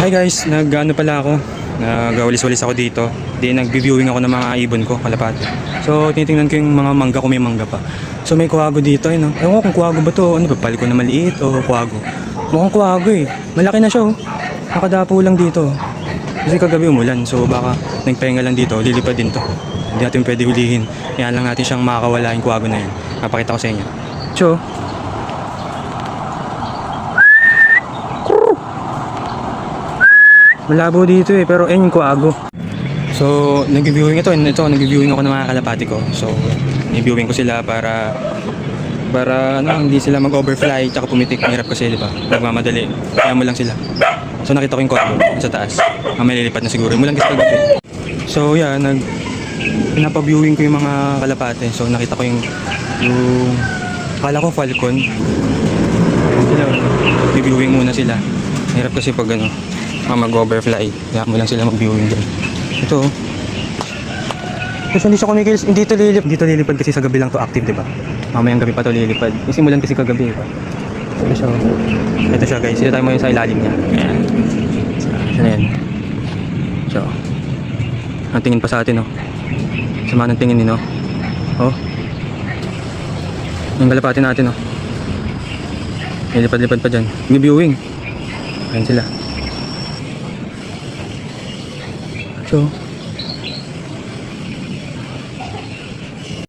Hi guys, nag-ano pala ako, nag-walis-walis ako dito. Di nag-viewing ako ng mga ibon ko, kalapati. So tinitingnan ko yung mga mangga kung may mangga pa. So may kuwago dito, eh, no? Ewan ko kung kuwago ba to, ano ba, paliko na maliit o kuwago. Mukhang kuwago eh, malaki na siya oh. Nakadapo lang dito. Kasi kagabi umulan, so baka nagpahinga lang dito, lilipad din to. Hindi natin pwede hulihin, kaya lang natin siyang makakawala yung kuwago na yun. Napakita ko sa inyo. So, malabo dito eh, pero ayun yung kuwago. So, nag-viewing nag-viewing ako ng mga kalapati ko. So, nag-viewing ko sila para ano, hindi sila mag-overfly tsaka pumitik. Mahirap kasi, di ba? Nagmamadali. Kaya mo lang sila. So, nakita ko yung kuwago sa taas. May lilipad na siguro. Mulang kasi kagabi. So, yeah, pinapa-viewing ko yung mga kalapati. So, nakita ko yung akala ko falcon. Sila, viewing muna sila. Mahirap kasi pag ano, mag-overfly. Kaya mo lang sila mag-viewing dyan. Ito. Kasi hindi siya kumikilos. Hindi ito lilipad kasi sa gabi lang to active, diba? Mamayang gabi pa to lilipad. Isimulan kasi kagabi, diba? Ito siya guys. Dito tayo mo sa ilalim niya. Ayan. Ayan. So. Ang tingin pa sa atin, oh. Sama ng tingin din, oh. Oh. Yung kalapati natin, oh. Lilipad-lipad pa dyan. May-viewing. Ayan sila. So,